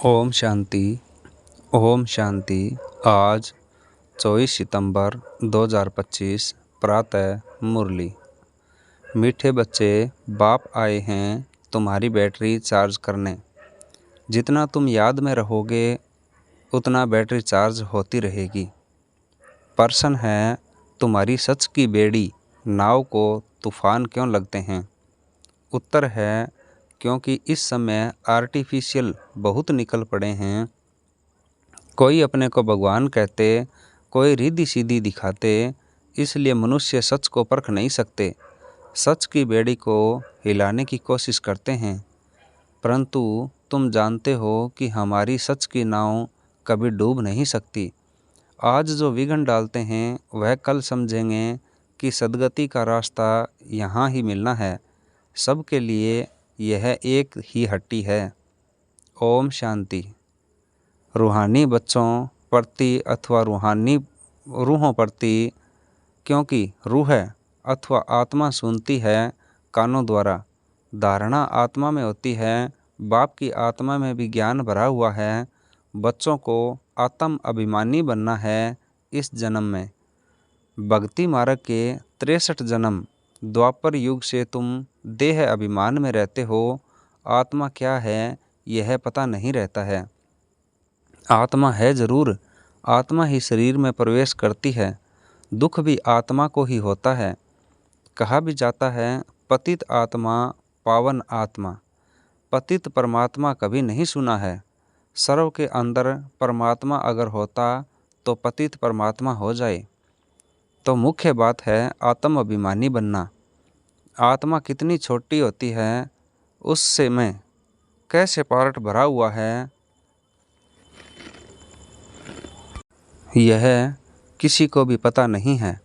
ओम शांति। ओम शांति। आज 24 सितंबर 2025 प्रातः मुरली। मीठे बच्चे, बाप आए हैं तुम्हारी बैटरी चार्ज करने। जितना तुम याद में रहोगे उतना बैटरी चार्ज होती रहेगी। प्रश्न है, तुम्हारी सच की बेड़ी नाव को तूफान क्यों लगते हैं? उत्तर है, क्योंकि इस समय आर्टिफिशियल बहुत निकल पड़े हैं। कोई अपने को भगवान कहते, कोई रिद्धि सीधी दिखाते, इसलिए मनुष्य सच को परख नहीं सकते। सच की बेड़ी को हिलाने की कोशिश करते हैं, परंतु तुम जानते हो कि हमारी सच की नाव कभी डूब नहीं सकती। आज जो विघ्न डालते हैं वह कल समझेंगे कि सद्गति का रास्ता यहाँ ही मिलना है। सबके लिए यह एक ही हट्टी है। ओम शांति। रूहानी बच्चों प्रति अथवा रूहानी रूहों प्रति, क्योंकि रूह अथवा आत्मा सुनती है कानों द्वारा। धारणा आत्मा में होती है। बाप की आत्मा में भी ज्ञान भरा हुआ है। बच्चों को आत्म अभिमानी बनना है इस जन्म में। भक्ति मार्ग के 63 जन्म द्वापर युग से तुम देह अभिमान में रहते हो। आत्मा क्या है यह पता नहीं रहता है। आत्मा है जरूर, आत्मा ही शरीर में प्रवेश करती है। दुख भी आत्मा को ही होता है। कहा भी जाता है, पतित आत्मा पावन आत्मा। पतित परमात्मा कभी नहीं सुना है। सर्व के अंदर परमात्मा अगर होता तो पतित परमात्मा हो जाए। तो मुख्य बात है आत्म अभिमानी बनना। आत्मा कितनी छोटी होती है, उससे में कैसे पार्ट भरा हुआ है, यह किसी को भी पता नहीं है।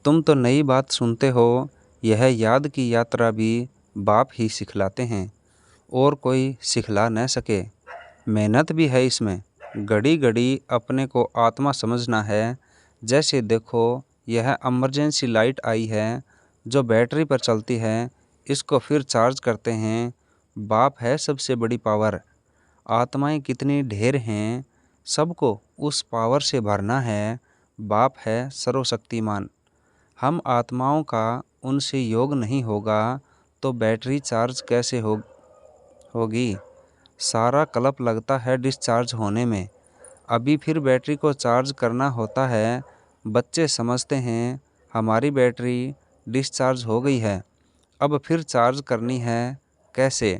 तुम तो नई बात सुनते हो। यह याद की यात्रा भी बाप ही सिखलाते हैं और कोई सिखला न सके। मेहनत भी है इसमें। घड़ी घड़ी अपने को आत्मा समझना है। जैसे देखो, यह इमरजेंसी लाइट आई है जो बैटरी पर चलती है। इसको फिर चार्ज करते हैं। बाप है सबसे बड़ी पावर। आत्माएं कितनी ढेर हैं, सबको उस पावर से भरना है। बाप है सर्वशक्तिमान। हम आत्माओं का उनसे योग नहीं होगा तो बैटरी चार्ज कैसे होगी? सारा कल्प लगता है डिस्चार्ज होने में। अभी फिर बैटरी को चार्ज करना होता है। बच्चे समझते हैं हमारी बैटरी डिस्चार्ज हो गई है, अब फिर चार्ज करनी है, कैसे?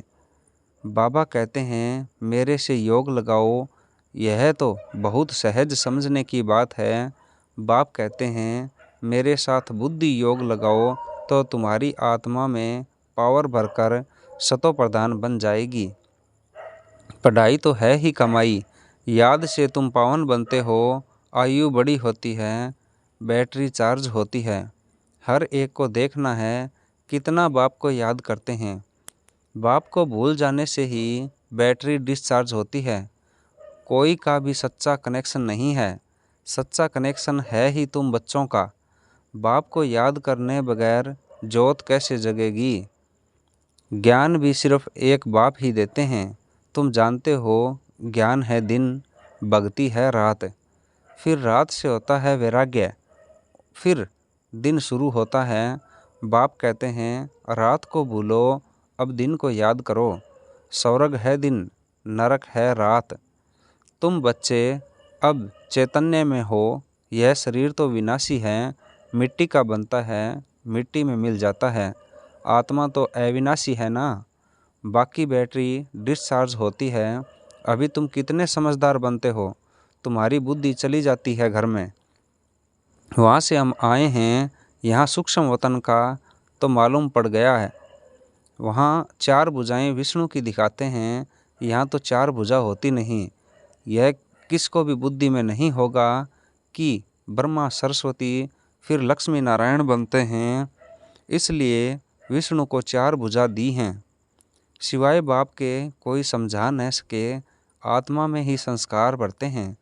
बाबा कहते हैं मेरे से योग लगाओ। यह तो बहुत सहज समझने की बात है। बाप कहते हैं मेरे साथ बुद्धि योग लगाओ तो तुम्हारी आत्मा में पावर भरकर सतो प्रधान बन जाएगी। पढ़ाई तो है ही कमाई। याद से तुम पावन बनते हो। आयु बड़ी होती है, बैटरी चार्ज होती है। हर एक को देखना है कितना बाप को याद करते हैं। बाप को भूल जाने से ही बैटरी डिस्चार्ज होती है। कोई का भी सच्चा कनेक्शन नहीं है। सच्चा कनेक्शन है ही तुम बच्चों का। बाप को याद करने बगैर जोत कैसे जगेगी? ज्ञान भी सिर्फ एक बाप ही देते हैं। तुम जानते हो, ज्ञान है दिन, भक्ति है रात, फिर रात से होता है वैराग्य, फिर दिन शुरू होता है। बाप कहते हैं रात को भूलो, अब दिन को याद करो। स्वर्ग है दिन, नरक है रात। तुम बच्चे अब चैतन्य में हो। यह शरीर तो विनाशी है, मिट्टी का बनता है, मिट्टी में मिल जाता है। आत्मा तो अविनाशी है ना। बाकी बैटरी डिस्चार्ज होती है। अभी तुम कितने समझदार बनते हो। तुम्हारी बुद्धि चली जाती है घर में। वहाँ से हम आए हैं, यहाँ सूक्ष्म वतन का तो मालूम पड़ गया है। वहाँ 4 भुजाएं विष्णु की दिखाते हैं, यहाँ तो 4 भुजा होती नहीं। यह किसको भी बुद्धि में नहीं होगा कि ब्रह्मा सरस्वती फिर लक्ष्मी नारायण बनते हैं। इसलिए विष्णु को 4 भुजा दी हैं। सिवाय बाप के कोई समझा न सके। आत्मा में ही संस्कार बढ़ते हैं।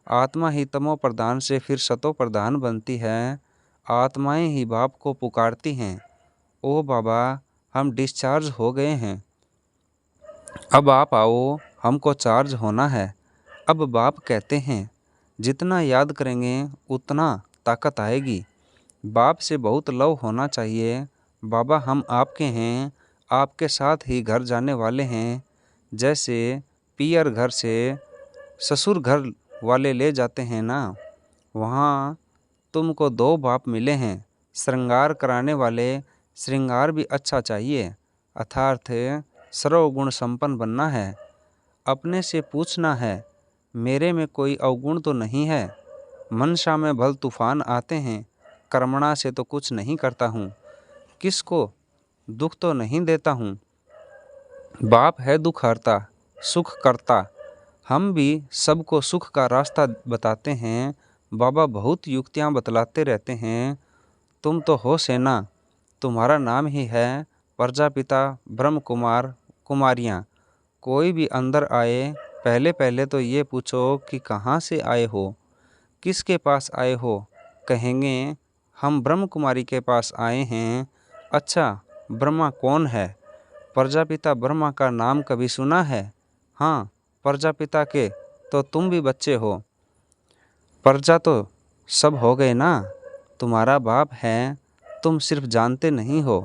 आत्मा ही तमो प्रधान से फिर सतो प्रधान बनती है। आत्माएं ही बाप को पुकारती हैं, ओ बाबा हम डिस्चार्ज हो गए हैं, अब आप आओ हमको चार्ज होना है। अब बाप कहते हैं, जितना याद करेंगे उतना ताकत आएगी। बाप से बहुत लव होना चाहिए। बाबा हम आपके हैं, आपके साथ ही घर जाने वाले हैं। जैसे पियर घर से ससुर घर वाले ले जाते हैं ना, वहाँ तुमको दो बाप मिले हैं। श्रृंगार कराने वाले, श्रृंगार भी अच्छा चाहिए, अर्थात सर्वगुण संपन्न बनना है। अपने से पूछना है, मेरे में कोई अवगुण तो नहीं है। मनसा में भल तूफान आते हैं, कर्मणा से तो कुछ नहीं करता हूँ। किसको दुख तो नहीं देता हूँ। बाप है दुख हरता, सुख करता। हम भी सबको सुख का रास्ता बताते हैं। बाबा बहुत युक्तियाँ बतलाते रहते हैं। तुम तो हो सेना, तुम्हारा नाम ही है प्रजापिता ब्रह्म कुमार कुमारियाँ। कोई भी अंदर आए, पहले पहले तो ये पूछो कि कहाँ से आए हो, किसके पास आए हो। कहेंगे हम ब्रह्म कुमारी के पास आए हैं। अच्छा, ब्रह्मा कौन है? प्रजापिता ब्रह्मा का नाम कभी सुना है? हाँ, प्रजापिता के तो तुम भी बच्चे हो। प्रजा तो सब हो गए ना, तुम्हारा बाप है, तुम सिर्फ जानते नहीं हो।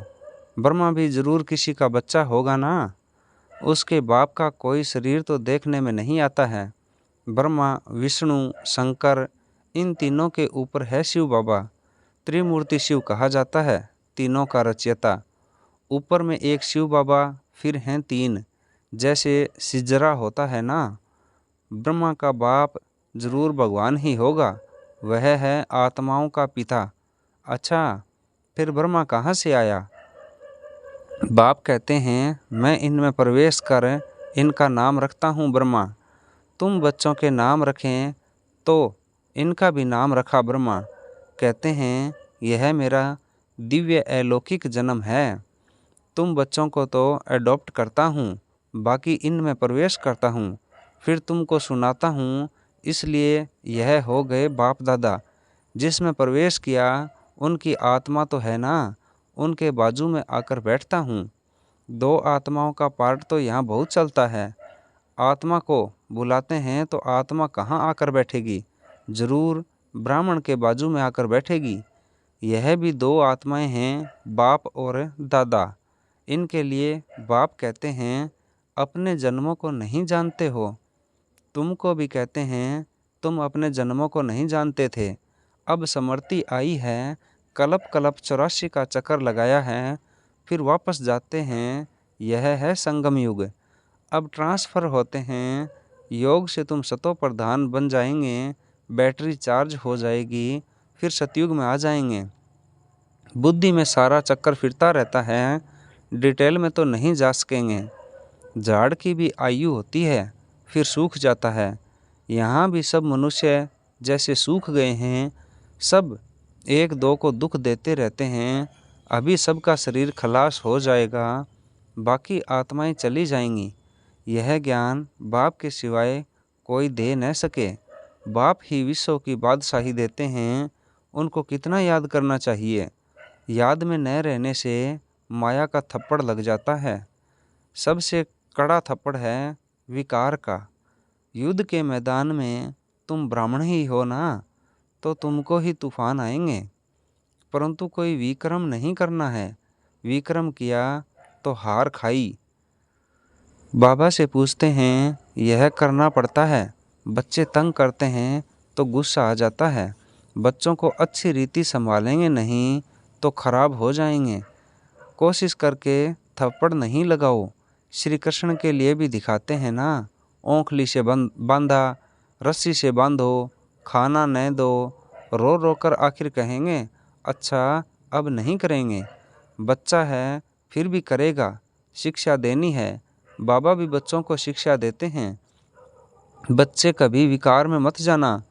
ब्रह्मा भी जरूर किसी का बच्चा होगा ना। उसके बाप का कोई शरीर तो देखने में नहीं आता है। ब्रह्मा, विष्णु, शंकर, इन तीनों के ऊपर है शिव बाबा। त्रिमूर्ति शिव कहा जाता है, तीनों का रचयिता। ऊपर में एक शिव बाबा, फिर हैं तीन, जैसे सिजरा होता है ना। ब्रह्मा का बाप जरूर भगवान ही होगा, वह है आत्माओं का पिता। अच्छा, फिर ब्रह्मा कहाँ से आया? बाप कहते हैं, मैं इनमें प्रवेश कर इनका नाम रखता हूँ ब्रह्मा। तुम बच्चों के नाम रखें तो इनका भी नाम रखा ब्रह्मा। कहते हैं, यह मेरा दिव्य अलौकिक जन्म है। तुम बच्चों को तो अडॉप्ट करता हूँ, बाकी इनमें प्रवेश करता हूँ, फिर तुमको सुनाता हूँ। इसलिए यह हो गए बाप दादा। जिसमें प्रवेश किया उनकी आत्मा तो है ना, उनके बाजू में आकर बैठता हूँ। दो आत्माओं का पार्ट तो यहाँ बहुत चलता है। आत्मा को बुलाते हैं तो आत्मा कहाँ आकर बैठेगी? जरूर ब्राह्मण के बाजू में आकर बैठेगी। यह भी दो आत्माएं हैं, बाप और दादा। इनके लिए बाप कहते हैं, अपने जन्मों को नहीं जानते हो। तुमको भी कहते हैं, तुम अपने जन्मों को नहीं जानते थे। अब समृद्धि आई है, कलप कलप 84 का चक्कर लगाया है, फिर वापस जाते हैं। यह है संगम युग। अब ट्रांसफ़र होते हैं। योग से तुम सतो प्रधान बन जाएंगे, बैटरी चार्ज हो जाएगी, फिर सतयुग में आ जाएंगे। बुद्धि में सारा चक्कर फिरता रहता है, डिटेल में तो नहीं जा सकेंगे। झाड़ की भी आयु होती है, फिर सूख जाता है। यहाँ भी सब मनुष्य जैसे सूख गए हैं, सब एक दो को दुख देते रहते हैं। अभी सबका शरीर खलास हो जाएगा, बाकी आत्माएं चली जाएंगी। यह ज्ञान बाप के सिवाय कोई दे न सके। बाप ही विश्व की बादशाही देते हैं, उनको कितना याद करना चाहिए। याद में न रहने से माया का थप्पड़ लग जाता है। सबसे कड़ा थप्पड़ है विकार का। युद्ध के मैदान में तुम ब्राह्मण ही हो ना, तो तुमको ही तूफान आएंगे, परंतु कोई विक्रम नहीं करना है। विक्रम किया तो हार खाई। बाबा से पूछते हैं, यह करना पड़ता है। बच्चे तंग करते हैं तो गुस्सा आ जाता है। बच्चों को अच्छी रीति संभालेंगे नहीं तो खराब हो जाएंगे। कोशिश करके थप्पड़ नहीं लगाओ। श्री कृष्ण के लिए भी दिखाते हैं ना, ओंखली से बांधा, रस्सी से बांधो, खाना न दो, रो रो कर आखिर कहेंगे, अच्छा अब नहीं करेंगे। बच्चा है फिर भी करेगा, शिक्षा देनी है। बाबा भी बच्चों को शिक्षा देते हैं, बच्चे कभी विकार में मत जाना,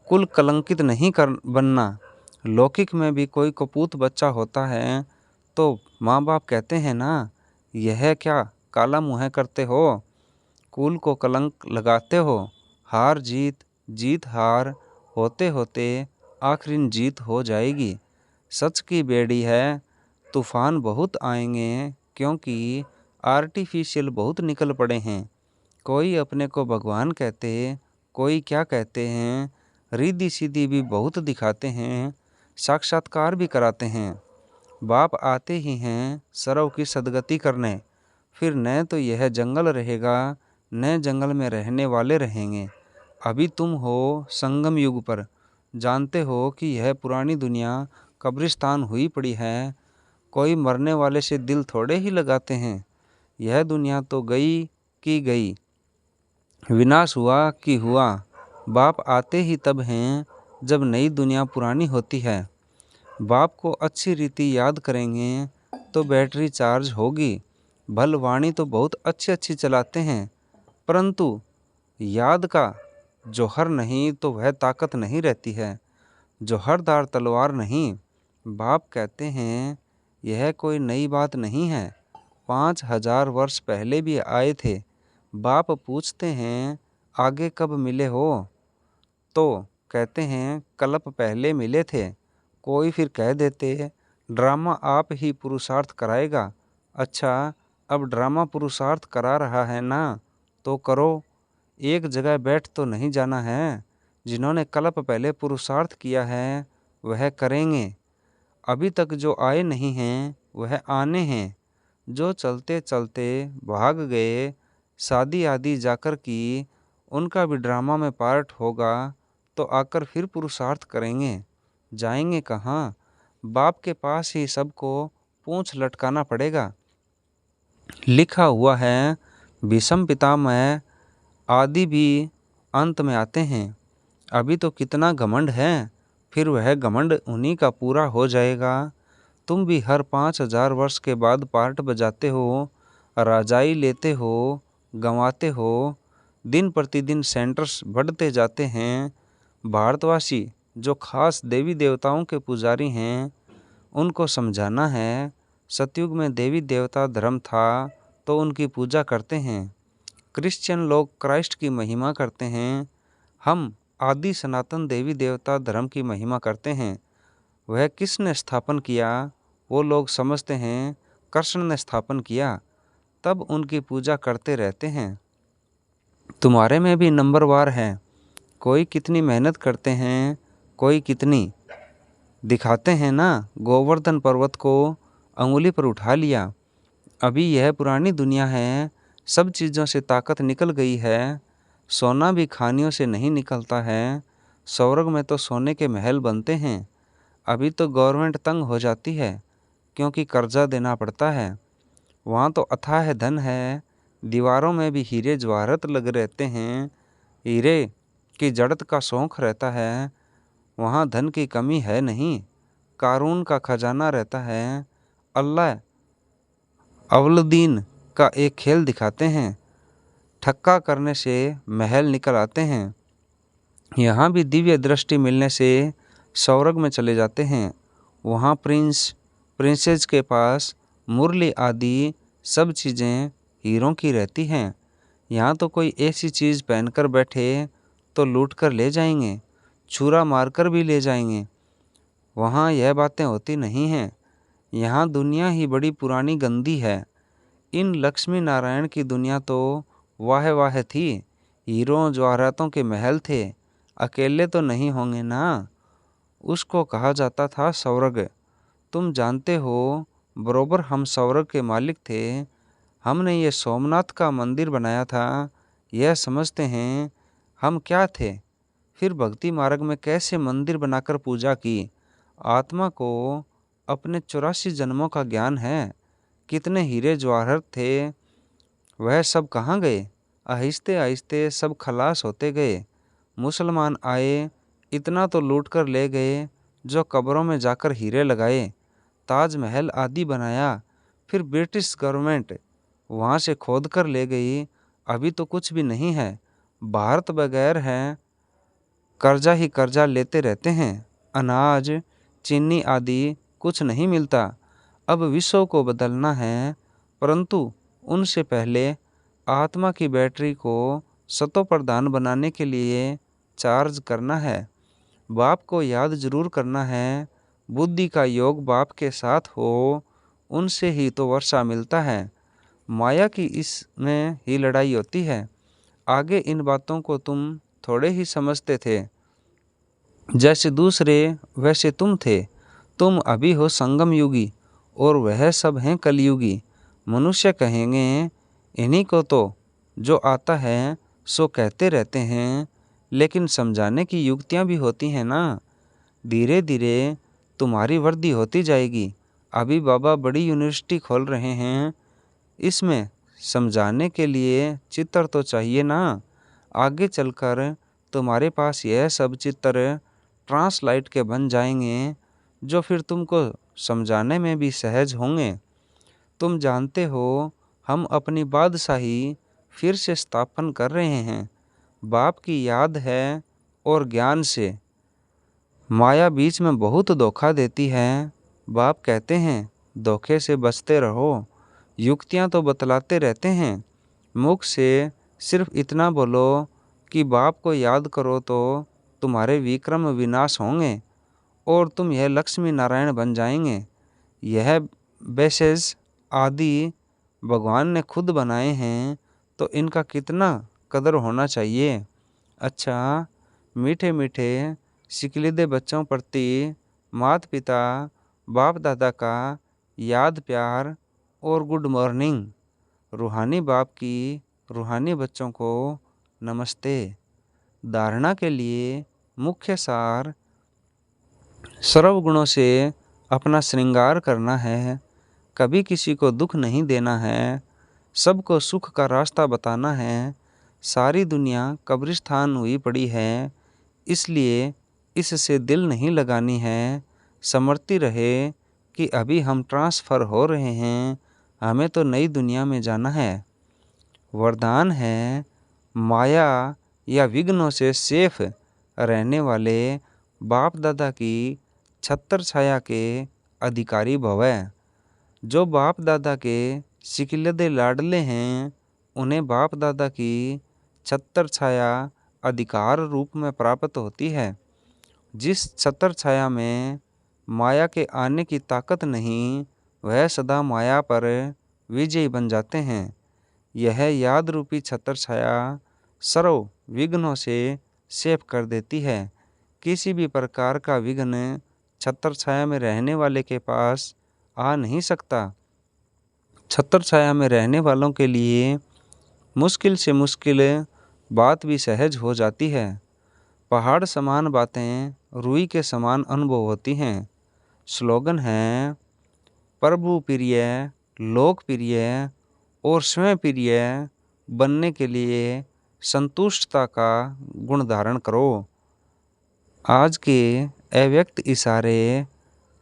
कुल कलंकित नहीं कर बनना। लौकिक में भी कोई कपूत बच्चा होता है तो माँ बाप कहते हैं ना, यह क्या काला मुँह करते हो, कुल को कलंक लगाते हो। हार जीत, जीत हार होते होते आखिरी जीत हो जाएगी। सच की बेड़ी है, तूफान बहुत आएंगे, क्योंकि आर्टिफिशियल बहुत निकल पड़े हैं। कोई अपने को भगवान कहते, कोई क्या कहते हैं, रिद्धि सिद्धि भी बहुत दिखाते हैं, साक्षात्कार भी कराते हैं। बाप आते ही हैं सर्व की सद्गति करने। फिर न तो यह जंगल रहेगा, न जंगल में रहने वाले रहेंगे। अभी तुम हो संगम युग पर, जानते हो कि यह पुरानी दुनिया कब्रिस्तान हुई पड़ी है। कोई मरने वाले से दिल थोड़े ही लगाते हैं। यह दुनिया तो गई कि गई, विनाश हुआ कि हुआ। बाप आते ही तब हैं जब नई दुनिया पुरानी होती है। बाप को अच्छी रीति याद करेंगे तो बैटरी चार्ज होगी। भल वाणी तो बहुत अच्छी अच्छी चलाते हैं, परंतु याद का जौहर नहीं तो वह ताकत नहीं रहती है। जौहरदार तलवार नहीं। बाप कहते हैं यह कोई नई बात नहीं है। 5000 वर्ष पहले भी आए थे। बाप पूछते हैं आगे कब मिले हो, तो कहते हैं कल्प पहले मिले थे। कोई फिर कह देते ड्रामा आप ही पुरुषार्थ कराएगा। अच्छा, अब ड्रामा पुरुषार्थ करा रहा है ना, तो करो। एक जगह बैठ तो नहीं जाना है। जिन्होंने कल्प पहले पुरुषार्थ किया है वह करेंगे। अभी तक जो आए नहीं हैं वह आने हैं। जो चलते चलते भाग गए, शादी आदि जाकर की, उनका भी ड्रामा में पार्ट होगा, तो आकर फिर पुरुषार्थ करेंगे। जाएंगे कहाँ? बाप के पास ही सबको पूंछ लटकाना पड़ेगा। लिखा हुआ है भीष्म पितामह आदि भी अंत में आते हैं। अभी तो कितना घमंड है, फिर वह घमंड उन्हीं का पूरा हो जाएगा। तुम भी हर 5000 वर्ष के बाद पार्ट बजाते हो, राजाई लेते हो, गंवाते हो। दिन प्रतिदिन सेंटर्स बढ़ते जाते हैं। भारतवासी जो खास देवी देवताओं के पुजारी हैं, उनको समझाना है सतयुग में देवी देवता धर्म था तो उनकी पूजा करते हैं। क्रिश्चियन लोग क्राइस्ट की महिमा करते हैं। हम आदि सनातन देवी देवता धर्म की महिमा करते हैं। वह किसने स्थापन किया? वो लोग समझते हैं कृष्ण ने स्थापन किया, तब उनकी पूजा करते रहते हैं। तुम्हारे में भी नंबरवार है। कोई कितनी मेहनत करते हैं, कोई कितनी दिखाते हैं ना। गोवर्धन पर्वत को अंगुली पर उठा लिया। अभी यह पुरानी दुनिया है, सब चीज़ों से ताकत निकल गई है। सोना भी खानियों से नहीं निकलता है। स्वर्ग में तो सोने के महल बनते हैं। अभी तो गवर्नमेंट तंग हो जाती है क्योंकि कर्जा देना पड़ता है। वहाँ तो अथाह धन है। दीवारों में भी हीरे जवाहरत लग रहते हैं। हीरे की जड़त का शौक रहता है। वहाँ धन की कमी है नहीं। कारून का खजाना रहता है। अल्लाह अवलुद्दीन का एक खेल दिखाते हैं। ठक्का करने से महल निकल आते हैं। यहाँ भी दिव्य दृष्टि मिलने से स्वर्ग में चले जाते हैं। वहाँ प्रिंसेस के पास मुरली आदि सब चीज़ें हीरों की रहती हैं। यहाँ तो कोई ऐसी चीज़ पहनकर बैठे तो लूट कर ले जाएंगे, छुरा मारकर भी ले जाएंगे। वहाँ यह बातें होती नहीं हैं। यहाँ दुनिया ही बड़ी पुरानी गंदी है। इन लक्ष्मी नारायण की दुनिया तो वाह वाह थी। हीरों जवाहरातों के महल थे। अकेले तो नहीं होंगे ना। उसको कहा जाता था स्वर्ग। तुम जानते हो, बरोबर हम स्वर्ग के मालिक थे। हमने ये सोमनाथ का मंदिर बनाया था। यह समझते हैं हम क्या थे। फिर भक्ति मार्ग में कैसे मंदिर बनाकर पूजा की। आत्मा को अपने 84 जन्मों का ज्ञान है। कितने हीरे जवाहर थे, वह सब कहाँ गए? आहिस्ते आहिस्ते सब खलास होते गए। मुसलमान आए, इतना तो लूट कर ले गए जो कब्रों में जाकर हीरे लगाए, ताजमहल आदि बनाया। फिर ब्रिटिश गवर्नमेंट वहाँ से खोद कर ले गई। अभी तो कुछ भी नहीं है। भारत बगैर है, कर्जा ही कर्जा लेते रहते हैं। अनाज चीनी आदि कुछ नहीं मिलता। अब विश्व को बदलना है, परंतु उनसे पहले आत्मा की बैटरी को सतो प्रधान बनाने के लिए चार्ज करना है। बाप को याद जरूर करना है। बुद्धि का योग बाप के साथ हो, उनसे ही तो वर्षा मिलता है। माया की इसमें ही लड़ाई होती है। आगे इन बातों को तुम थोड़े ही समझते थे। जैसे दूसरे वैसे तुम थे। तुम अभी हो संगम युगी और वह सब हैं कलयुगी। मनुष्य कहेंगे इन्हीं को तो जो आता है सो कहते रहते हैं, लेकिन समझाने की युक्तियाँ भी होती हैं ना। धीरे धीरे तुम्हारी वृद्धि होती जाएगी। अभी बाबा बड़ी यूनिवर्सिटी खोल रहे हैं, इसमें समझाने के लिए चित्र तो चाहिए ना। आगे चलकर तुम्हारे पास यह सब चित्र ट्रांसलाइट के बन जाएंगे, जो फिर तुमको समझाने में भी सहज होंगे। तुम जानते हो हम अपनी बादशाही फिर से स्थापन कर रहे हैं। बाप की याद है और ज्ञान से। माया बीच में बहुत धोखा देती है। बाप कहते हैं धोखे से बचते रहो। युक्तियाँ तो बतलाते रहते हैं। मुख से सिर्फ इतना बोलो कि बाप को याद करो तो तुम्हारे विक्रम विनाश होंगे और तुम यह लक्ष्मी नारायण बन जाएंगे। यह बेसेस आदि भगवान ने खुद बनाए हैं, तो इनका कितना कदर होना चाहिए। अच्छा, मीठे मीठे सिकलीदे बच्चों प्रति माता पिता बाप दादा का याद प्यार और गुड मॉर्निंग। रूहानी बाप की रूहानी बच्चों को नमस्ते। धारणा के लिए मुख्य सार सर्व गुणों से अपना श्रृंगार करना है। कभी किसी को दुख नहीं देना है। सबको सुख का रास्ता बताना है। सारी दुनिया कब्रिस्तान हुई पड़ी है, इसलिए इससे दिल नहीं लगानी है। समझती रहे कि अभी हम ट्रांसफ़र हो रहे हैं, हमें तो नई दुनिया में जाना है। वरदान है माया या विघ्नों से सेफ रहने वाले बाप दादा की छत्र छाया के अधिकारी भव। जो बाप दादा के सिकलदे लाडले हैं, उन्हें बाप दादा की छत्र छाया अधिकार रूप में प्राप्त होती है। जिस छत्र छाया में माया के आने की ताकत नहीं, वह सदा माया पर विजयी बन जाते हैं। यह याद रूपी छत्र छाया सर्व विघ्नों से सेफ कर देती है। किसी भी प्रकार का विघ्न छत्र छाया में रहने वाले के पास आ नहीं सकता। छत्र छाया में रहने वालों के लिए मुश्किल से मुश्किल बात भी सहज हो जाती है। पहाड़ समान बातें रुई के समान अनुभव होती हैं। स्लोगन है प्रभु प्रिय, लोकप्रिय और स्वयं प्रिय बनने के लिए संतुष्टता का गुण धारण करो। आज के अव्यक्त इशारे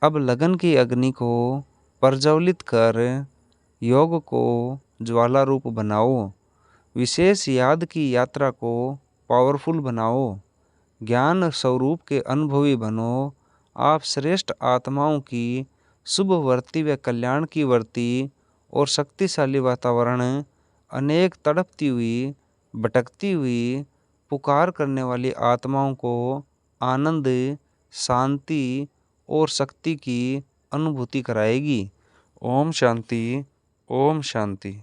अब लगन की अग्नि को प्रज्वलित कर योग को ज्वाला रूप बनाओ। विशेष याद की यात्रा को पावरफुल बनाओ। ज्ञान स्वरूप के अनुभवी बनो। आप श्रेष्ठ आत्माओं की शुभ वर्ती व कल्याण की वर्ती और शक्तिशाली वातावरण अनेक तड़पती हुई भटकती हुई पुकार करने वाली आत्माओं को आनंद, शांति और शक्ति की अनुभूति कराएगी। ओम शांति, ओम शांति।